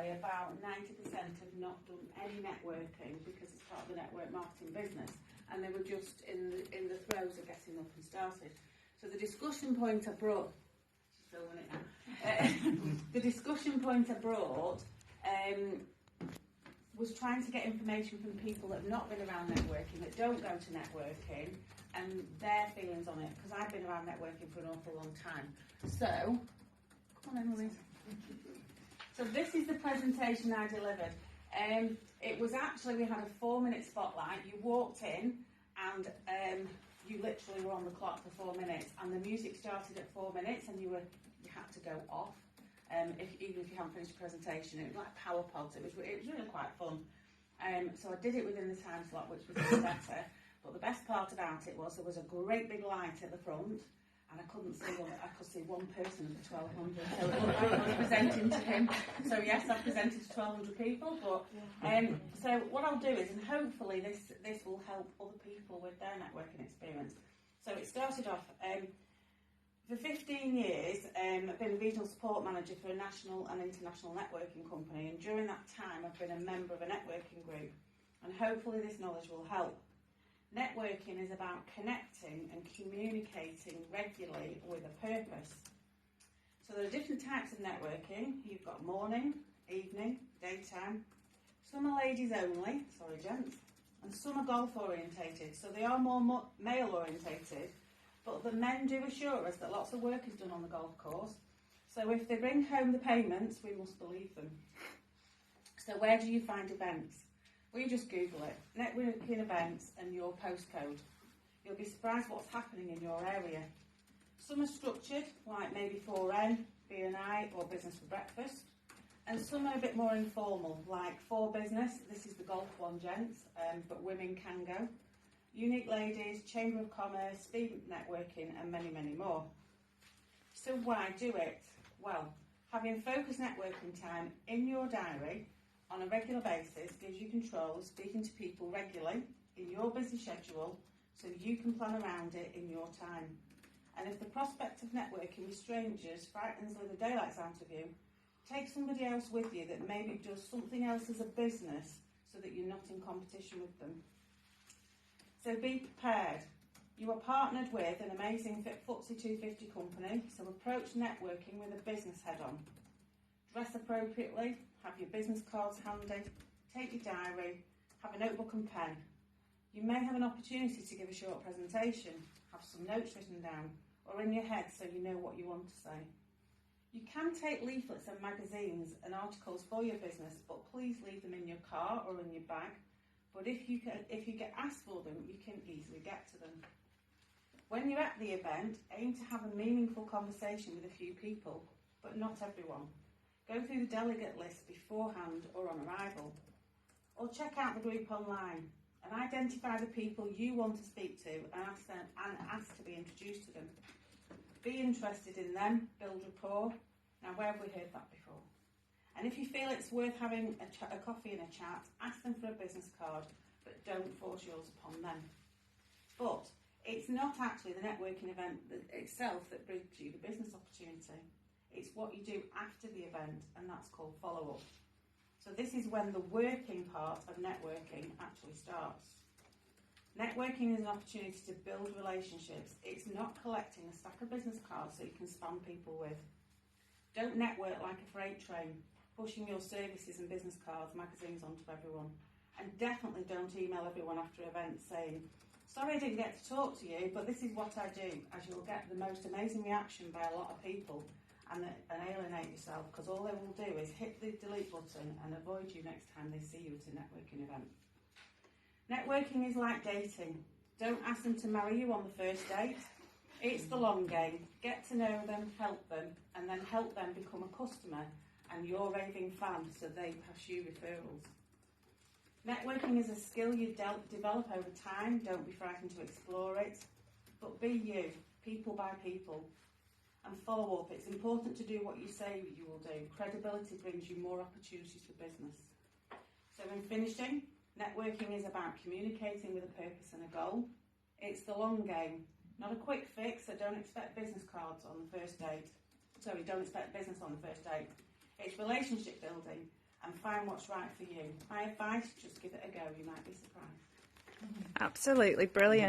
say about 90% have not done any networking because it's part of the network marketing business, and they were just in the throes of getting up and started. So the discussion point I brought, filming it now. The discussion point I brought was trying to get information from people that have not been around networking, that don't go to networking, and their feelings on it, because I've been around networking for an awful long time. So, come on Emily. So this is the presentation I delivered. It was actually, we had a 4-minute spotlight. You walked in and you literally were on the clock for 4 minutes, and the music started at 4 minutes and you had to go off. Even if you haven't finished a presentation, it was like power pods. It was really quite fun. So I did it within the time slot, which was even better. But the best part about it was there was a great big light at the front, and I couldn't see one. I could see one person of the 1,200. So it looked like I was presenting to him. So yes, I presented to 1,200 people. But so what I'll do is, and hopefully this will help other people with their networking experience. So it started off. For 15 years, I've been a regional support manager for a national and international networking company, and during that time I've been a member of a networking group, and hopefully this knowledge will help. Networking is about connecting and communicating regularly with a purpose. So there are different types of networking. You've got morning, evening, daytime. Some are ladies only, sorry gents, and some are golf orientated, so they are more male orientated. But the men do assure us that lots of work is done on the golf course. So if they bring home the payments, we must believe them. So where do you find events? Well, you just Google it, networking events and your postcode. You'll be surprised what's happening in your area. Some are structured, like maybe 4N, B&I or Business for Breakfast. And some are a bit more informal, like For Business, this is the golf one, gents, but women can go. Unique Ladies, Chamber of Commerce, Speed Networking, and many, many more. So why do it? Well, having focused networking time in your diary on a regular basis gives you control of speaking to people regularly in your busy schedule, so you can plan around it in your time. And if the prospect of networking with strangers frightens the daylights out of you, take somebody else with you that maybe does something else as a business so that you're not in competition with them. So be prepared. You are partnered with an amazing FTSE 250 company, so approach networking with a business head on. Dress appropriately, have your business cards handy, take your diary, have a notebook and pen. You may have an opportunity to give a short presentation, have some notes written down, or in your head so you know what you want to say. You can take leaflets and magazines and articles for your business, but please leave them in your car or in your bag. But if you get asked for them, you can easily get to them. When you're at the event, aim to have a meaningful conversation with a few people, but not everyone. Go through the delegate list beforehand or on arrival. Or check out the group online and identify the people you want to speak to and ask to be introduced to them. Be interested in them, build rapport. Now, where have we heard that before? And if you feel it's worth having a coffee and a chat, ask them for a business card, but don't force yours upon them. But it's not actually the networking event itself that brings you the business opportunity. It's what you do after the event, and that's called follow-up. So this is when the working part of networking actually starts. Networking is an opportunity to build relationships. It's not collecting a stack of business cards that you can spam people with. Don't network like a freight train, pushing your services and business cards, magazines onto everyone. And definitely don't email everyone after events saying, sorry I didn't get to talk to you, but this is what I do, as you'll get the most amazing reaction by a lot of people and alienate yourself, because all they will do is hit the delete button and avoid you next time they see you at a networking event. Networking is like dating. Don't ask them to marry you on the first date. It's the long game. Get to know them, help them, and then help them become a customer and your raving fan so they pass you referrals. Networking is a skill you develop over time. Don't be frightened to explore it, but be you, people by people. And follow up. It's important to do what you say you will do. Credibility brings you more opportunities for business. So in finishing, networking is about communicating with a purpose and a goal. It's the long game, not a quick fix, so don't expect business cards on the first date. Sorry, don't expect business on the first date. It's relationship building, and find what's right for you. My advice, just give it a go. You might be surprised. Absolutely brilliant.